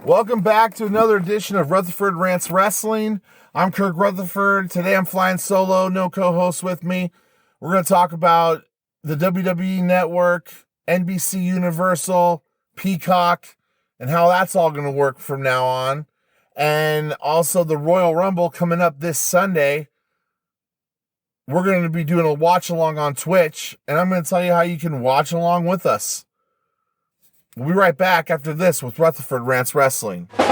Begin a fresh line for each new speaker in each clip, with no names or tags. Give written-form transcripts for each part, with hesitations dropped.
Welcome back to another edition of Rutherford Rants Wrestling. I'm Kirk Rutherford. Today I'm flying solo, no co-host with me. We're going to talk about the WWE Network, NBC Universal, Peacock, and how that's all going to work from now on. And also the Royal Rumble coming up this Sunday. We're going to be doing a watch along on Twitch, and I'm going to tell you how you can watch along with us. We'll be right back after this with Rutherford Rants Wrestling. All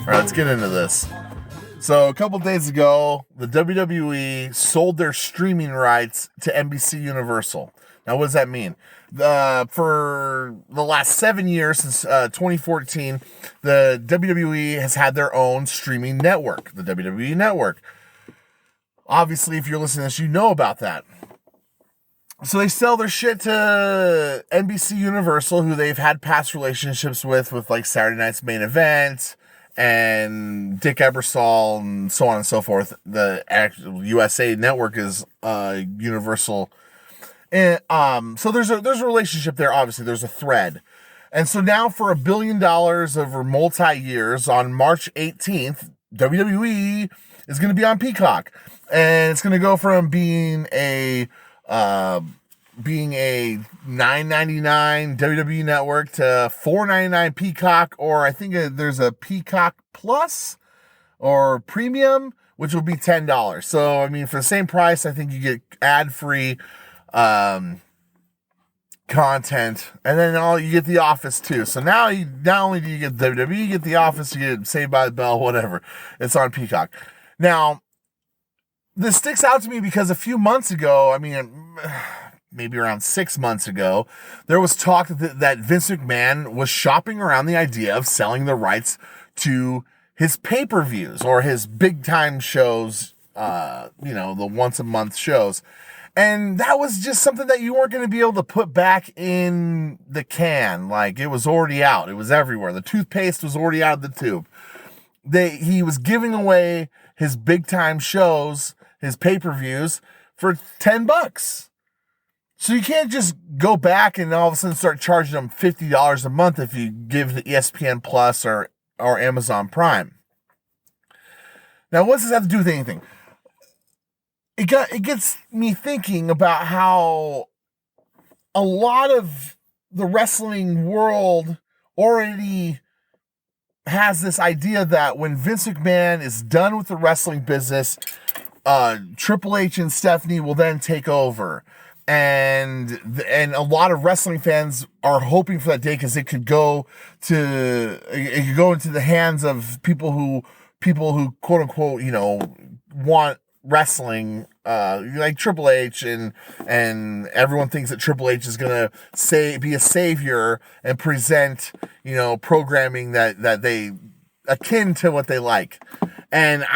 right, let's get into this. So a couple days ago, the WWE sold their streaming rights to NBC Universal. Now, what does that mean? For the last 7 years, since 2014, the WWE has had their own streaming network, the WWE Network. Obviously, if you're listening to this, you know about that. So they sell their shit to NBC Universal, who they've had past relationships with like Saturday Night's Main Event, and Dick Ebersol, and so on and so forth. The actual USA Network is Universal, and so there's a relationship there. Obviously, there's a thread, and so now for $1 billion over multi years, on March 18th, WWE is going to be on Peacock, and it's going to go from being a $9.99 WWE Network to $4.99 Peacock, or I think there's a Peacock Plus or Premium, which will be $10. So, I mean, for the same price, I think you get ad-free content, and then you get The Office too. So now not only do you get WWE, you get The Office, you get Saved by the Bell, whatever. It's on Peacock. Now, this sticks out to me because a few months ago, I mean, maybe around 6 months ago, there was talk that Vince McMahon was shopping around the idea of selling the rights to his pay-per-views or his big-time shows, the once-a-month shows. And that was just something that you weren't going to be able to put back in the can. Like, it was already out. It was everywhere. The toothpaste was already out of the tube. He was giving away his big-time shows, his pay-per-views, for $10. So you can't just go back and all of a sudden start charging them $50 a month if you give the ESPN Plus or Amazon Prime. Now, what does this have to do with anything? It gets me thinking about how a lot of the wrestling world already has this idea that when Vince McMahon is done with the wrestling business, Triple H and Stephanie will then take over. And a lot of wrestling fans are hoping for that day because it could go into the hands of people who quote unquote, want wrestling, like Triple H, and everyone thinks that Triple H is gonna be a savior and present, programming that they akin to what they like. And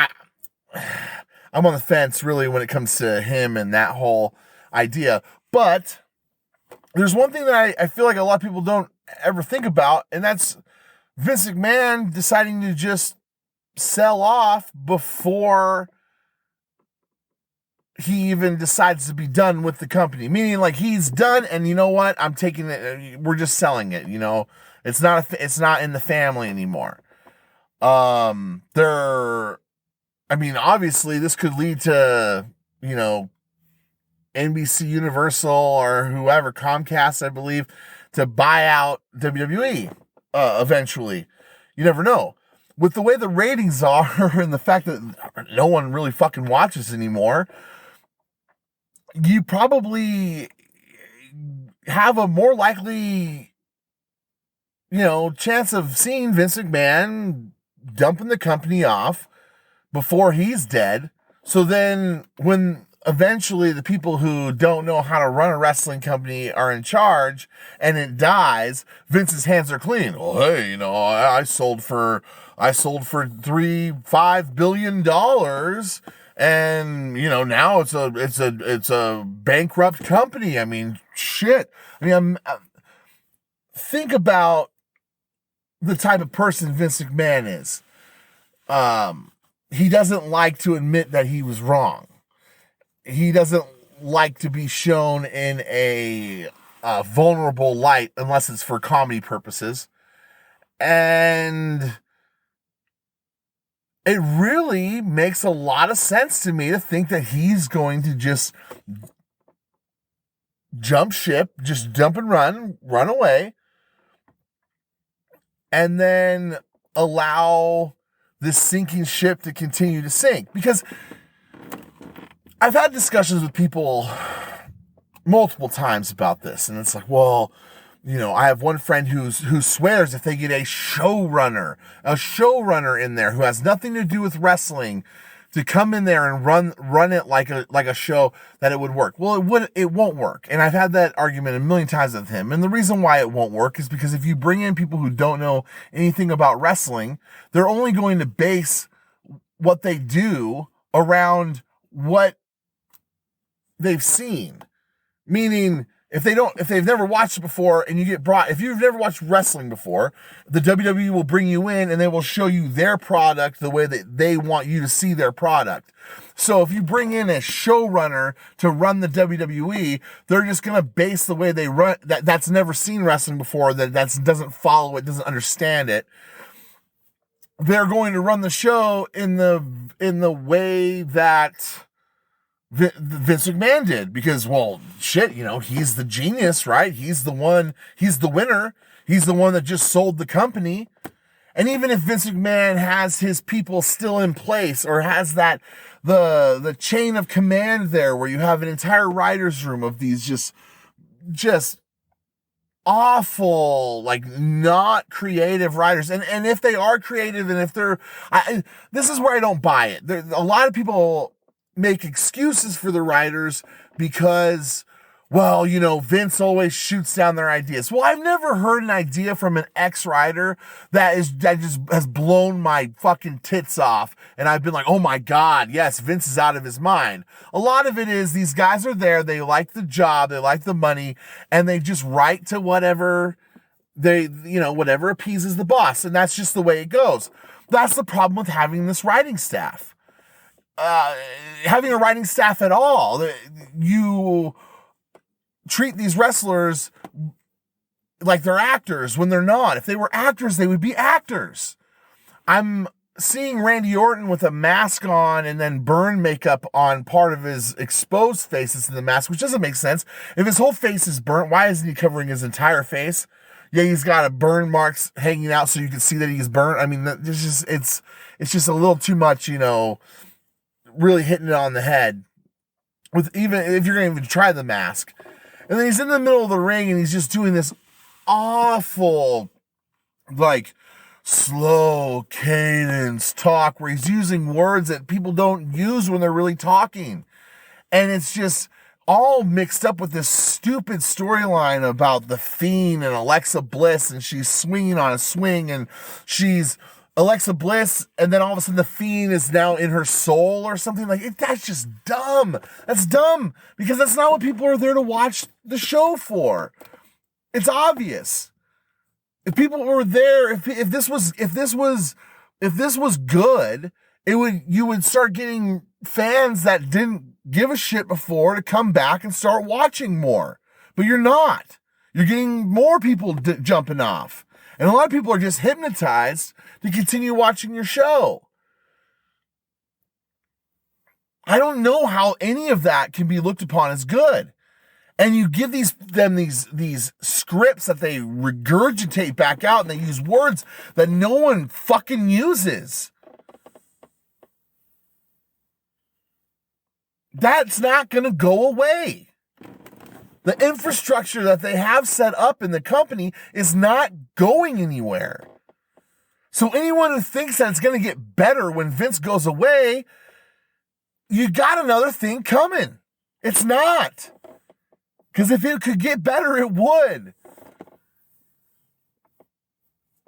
I'm on the fence really when it comes to him and that whole idea. But there's one thing that I feel like a lot of people don't ever think about, and that's Vince McMahon deciding to just sell off before he even decides to be done with the company. Meaning, like, he's done, and you know what? I'm taking it. We're just selling it. It's not in the family anymore. Obviously, this could lead to NBC Universal or whoever, Comcast, I believe, to buy out WWE eventually. You never know. With the way the ratings are and the fact that no one really fucking watches anymore, you probably have a more likely, chance of seeing Vince McMahon dumping the company off before he's dead. So then when eventually the people who don't know how to run a wrestling company are in charge and it dies, Vince's hands are clean. Well, hey, I sold for $5 billion, and now it's a bankrupt company. I mean, shit. think about the type of person Vince McMahon is. He doesn't like to admit that he was wrong. He doesn't like to be shown in a vulnerable light unless it's for comedy purposes. And it really makes a lot of sense to me to think that he's going to just jump ship, just jump and run away, and then allow this sinking ship to continue to sink. Because I've had discussions with people multiple times about this, and it's like, well, I have one friend who swears if they get a showrunner in there who has nothing to do with wrestling to come in there and run it like a show, that it would work. Well, it won't work. And I've had that argument a million times with him. And the reason why it won't work is because if you bring in people who don't know anything about wrestling, they're only going to base what they do around what they've seen. Meaning, if they've never watched it before, and if you've never watched wrestling before, the WWE will bring you in and they will show you their product the way that they want you to see their product. So if you bring in a showrunner to run the WWE, they're just going to base the way they run, that's never seen wrestling before, that doesn't follow it, doesn't understand it. They're going to run the show in the way that Vince McMahon did, because, well, shit, he's the genius, right? He's the winner. He's the one that just sold the company. And even if Vince McMahon has his people still in place, or has the chain of command there, where you have an entire writer's room of these just awful, like, not creative writers. And if they are creative, and if this is where I don't buy it. A lot of people make excuses for the writers because, well, Vince always shoots down their ideas. Well, I've never heard an idea from an ex-writer that just has blown my fucking tits off, and I've been like, oh my God, yes, Vince is out of his mind. A lot of it is these guys are there, they like the job, they like the money, and they just write to whatever whatever appeases the boss, and that's just the way it goes. That's the problem with having this writing staff. Having a writing staff at all, you treat these wrestlers like they're actors when they're not. If they were actors, they would be actors. I'm seeing Randy Orton with a mask on and then burn makeup on part of his exposed face in the mask, which doesn't make sense. If his whole face is burnt, why isn't he covering his entire face? Yeah, he's got a burn marks hanging out so you can see that he's burnt. I mean, it's just a little too much, really hitting it on the head, with even if you're going to even try the mask. And then he's in the middle of the ring and he's just doing this awful, like, slow cadence talk where he's using words that people don't use when they're really talking. And it's just all mixed up with this stupid storyline about the Fiend and Alexa Bliss, and she's swinging on a swing, and she's Alexa Bliss, and then all of a sudden the Fiend is now in her soul or something. Like, that's just dumb. That's dumb, because that's not what people are there to watch the show for. It's obvious. If people were there, if this was good, you would start getting fans that didn't give a shit before to come back and start watching more. But you're not. You're getting more people jumping off. And a lot of people are just hypnotized to continue watching your show. I don't know how any of that can be looked upon as good. And you give them these scripts that they regurgitate back out, and they use words that no one fucking uses. That's not going to go away. The infrastructure that they have set up in the company is not going anywhere. So anyone who thinks that it's going to get better when Vince goes away, you got another thing coming. It's not. Because if it could get better, it would.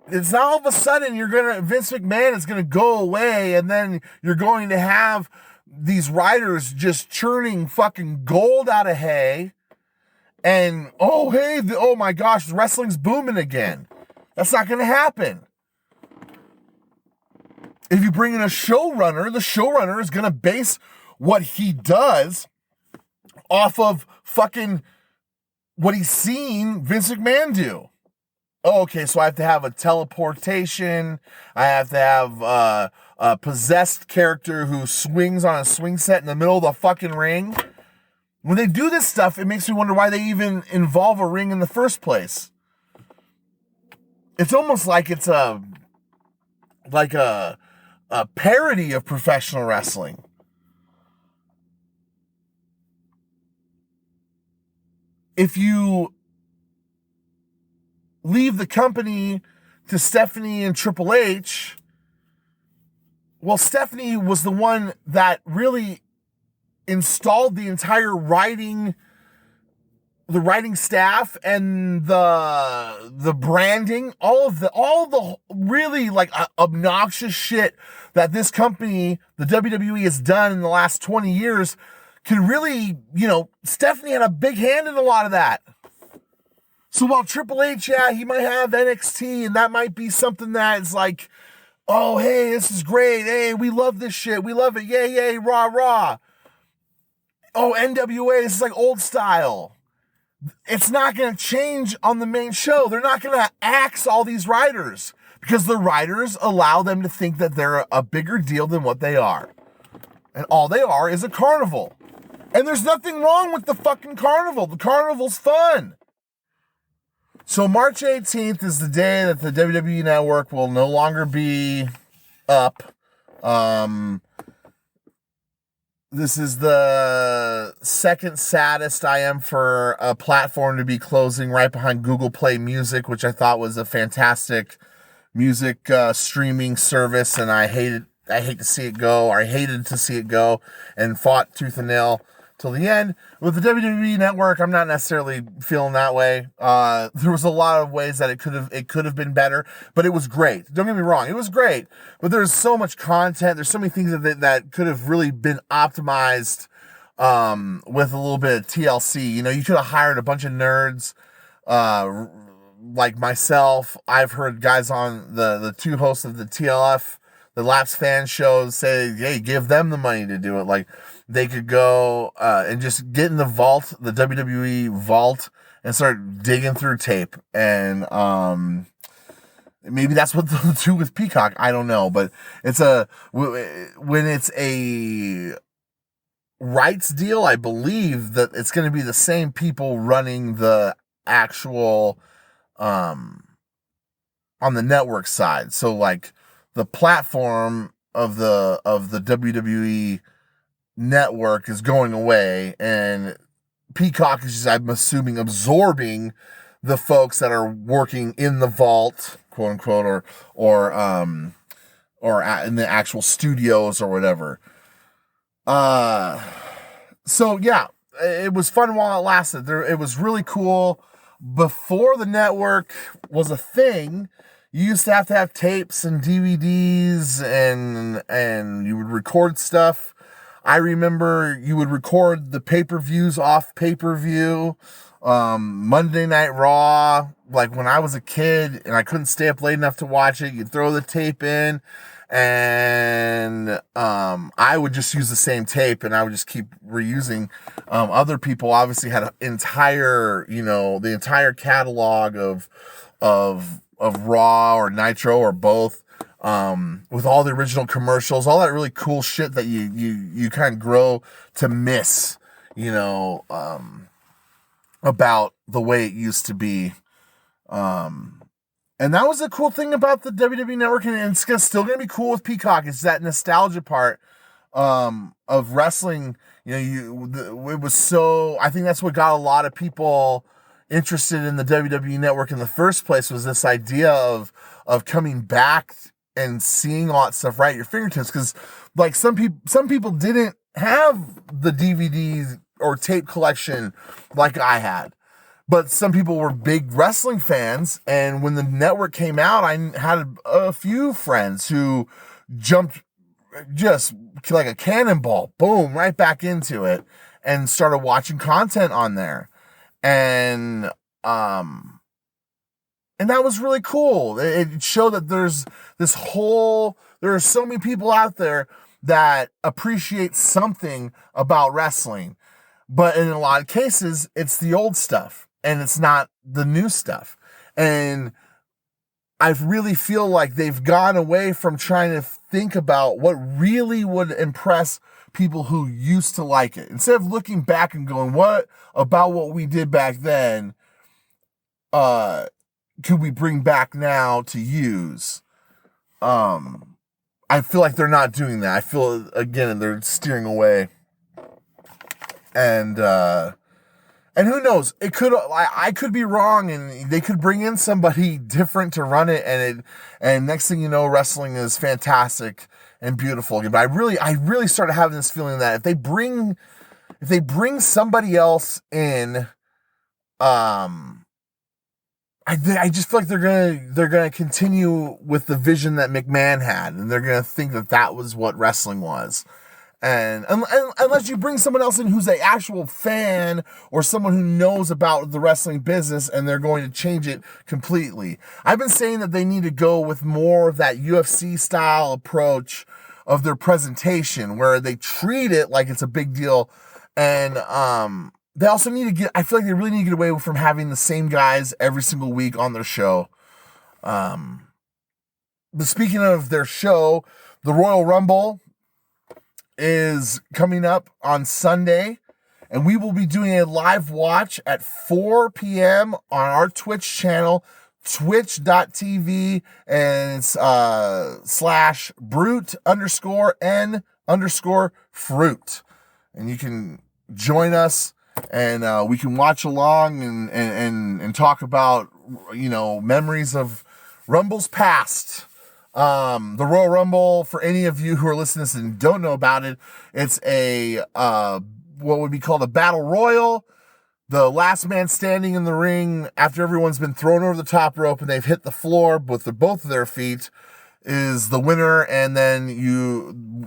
It's not all of a sudden Vince McMahon is going to go away, and then you're going to have these writers just churning fucking gold out of hay, and oh hey, oh my gosh, wrestling's booming again. That's not going to happen. If you bring in a showrunner, the showrunner is going to base what he does off of fucking what he's seen Vince McMahon do. Oh, okay, so I have to have a teleportation. I have to have a possessed character who swings on a swing set in the middle of the fucking ring. When they do this stuff, it makes me wonder why they even involve a ring in the first place. It's almost like it's a parody of professional wrestling. If you leave the company to Stephanie and Triple H, well, Stephanie was the one that really installed the entire writing staff and the branding, all the really like obnoxious shit that this company, the WWE, has done in the last 20 years, can really, Stephanie had a big hand in a lot of that. So while Triple H, yeah, he might have NXT, and that might be something that is like, oh, hey, this is great. Hey, we love this shit. We love it. Yay, yay, rah, rah. Oh, NWA, this is like old style. It's not going to change on the main show. They're not going to axe all these writers because the writers allow them to think that they're a bigger deal than what they are. And all they are is a carnival. And there's nothing wrong with the fucking carnival. The carnival's fun. So March 18th is the day that the WWE Network will no longer be up. This is the second saddest I am for a platform to be closing, right behind Google Play Music, which I thought was a fantastic music streaming service, and I hated to see it go, or I hated to see it go, and fought tooth and nail till the end. With the WWE Network, I'm not necessarily feeling that way. There was a lot of ways that it could have been better, but it was great. Don't get me wrong, it was great. But there's so much content. There's so many things that could have really been optimized with a little bit of TLC. You could have hired a bunch of nerds like myself. I've heard guys on the two hosts of the TLF, the Laps fan shows, say, hey, give them the money to do it. Like, they could go and just get in the vault, the WWE vault, and start digging through tape. And maybe that's what they'll do with Peacock. I don't know. But when it's a rights deal, I believe that it's going to be the same people running the actual on the network side. So like the platform of the WWE Network is going away, and Peacock is just, I'm assuming, absorbing the folks that are working in the vault, quote unquote, or in the actual studios or whatever. So yeah, it was fun while it lasted. It was really cool. Before the network was a thing, you used to have tapes and DVDs, and you would record stuff. I remember you would record the pay-per-views off pay-per-view, Monday Night Raw. Like when I was a kid and I couldn't stay up late enough to watch it, you'd throw the tape in, and I would just use the same tape, and I would just keep reusing. Other people obviously had an entire, the entire catalog of Raw or Nitro or both. With all the original commercials, all that really cool shit that you kind of grow to miss, about the way it used to be. And that was the cool thing about the WWE Network, and it's still going to be cool with Peacock. It's that nostalgia part, of wrestling. It was so, I think that's what got a lot of people interested in the WWE Network in the first place, was this idea of coming back and seeing all that stuff right at your fingertips. Because like some people didn't have the DVDs or tape collection like I had, but some people were big wrestling fans, and when the network came out, I had a few friends who jumped just like a cannonball, boom, right back into it, and started watching content on there. And that was really cool. It showed that there are so many people out there that appreciate something about wrestling. But in a lot of cases, it's the old stuff and it's not the new stuff. And I really feel like they've gone away from trying to think about what really would impress people who used to like it. Instead of looking back and going, what about what we did back then could we bring back now to use? I feel like they're not doing that. I feel, again, they're steering away. And who knows? It could, I could be wrong, and they could bring in somebody different to run it, and next thing you know, wrestling is fantastic and beautiful again. But I really started having this feeling that if they bring somebody else in, I just feel like they're gonna continue with the vision that McMahon had, and they're gonna think that was what wrestling was. And unless you bring someone else in who's an actual fan or someone who knows about the wrestling business, and they're going to change it completely. I've been saying that they need to go with more of that UFC style approach of their presentation, where they treat it like it's a big deal. And they also I feel like they really need to get away from having the same guys every single week on their show. But speaking of their show, the Royal Rumble is coming up on Sunday, and we will be doing a live watch at 4 p.m. on our Twitch channel, twitch.tv, and it's /brute_n_fruit. And you can join us, and we can watch along and talk about, memories of Rumbles past. The Royal Rumble, for any of you who are listening to this and don't know about it, it's a what would be called a battle royal. The last man standing in the ring after everyone's been thrown over the top rope and they've hit the floor with both of their feet is the winner, and then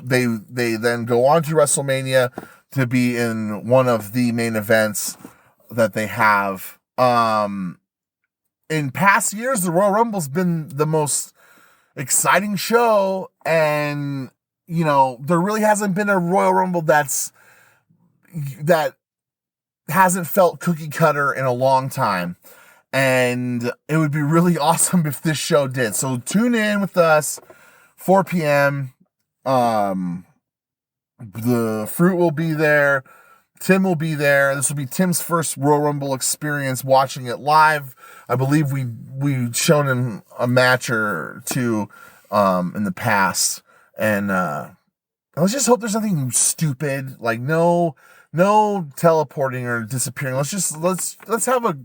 they then go on to WrestleMania to be in one of the main events that they have. In past years, the Royal Rumble's been the most exciting show, and there really hasn't been a Royal Rumble that hasn't felt cookie cutter in a long time, and it would be really awesome if this show did. So tune in with us, 4 p.m. The Fruit will be there, Tim will be there. This will be Tim's first Royal Rumble experience watching it live. I believe we've shown him a match or two in the past, and let's just hope there's nothing stupid, like no teleporting or disappearing. Let's have a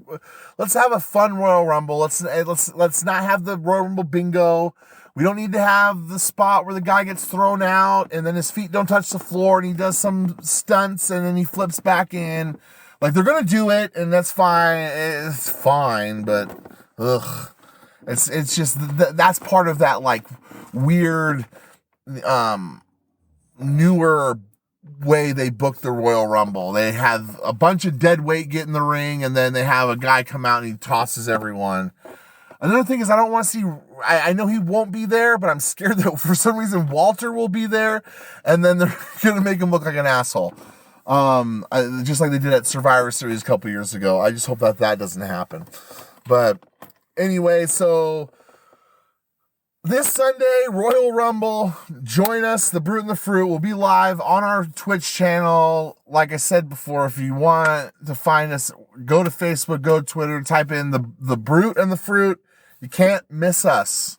fun Royal Rumble. Let's not have the Royal Rumble bingo. We don't need to have the spot where the guy gets thrown out and then his feet don't touch the floor and he does some stunts and then he flips back in. Like, they're gonna do it, and that's fine. It's fine, but it's just that's part of that, like, weird newer way they book the Royal Rumble. They have a bunch of dead weight get in the ring, and then they have a guy come out and he tosses everyone. Another thing is, I don't want to see, I know he won't be there, but I'm scared that for some reason Walter will be there, and then they're going to make him look like an asshole. Just like they did at Survivor Series a couple years ago. I just hope that doesn't happen. But anyway, so this Sunday, Royal Rumble, join us. The Brute and the Fruit will be live on our Twitch channel. Like I said before, if you want to find us, go to Facebook, go to Twitter, type in the Brute and the Fruit. You can't miss us.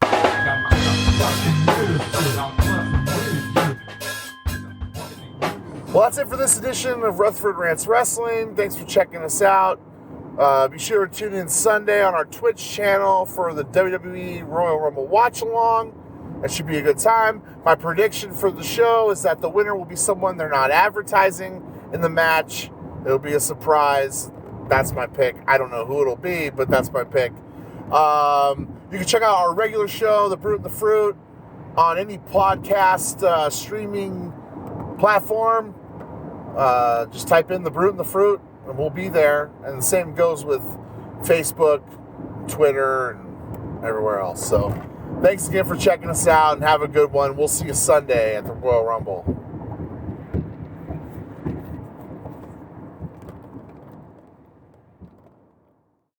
Well, that's it for this edition of Rutherford Rants Wrestling. Thanks for checking us out. Be sure to tune in Sunday on our Twitch channel for the WWE Royal Rumble watch along. That should be a good time. My prediction for the show is that the winner will be someone they're not advertising in the match. It'll be a surprise. That's my pick. I don't know who it'll be, but that's my pick. You can check out our regular show, The Brute and the Fruit, on any podcast streaming platform. Just type in The Brute and the Fruit. and we'll be there. And the same goes with Facebook, Twitter, and everywhere else. So thanks again for checking us out, and have a good one. We'll see you Sunday at the Royal Rumble.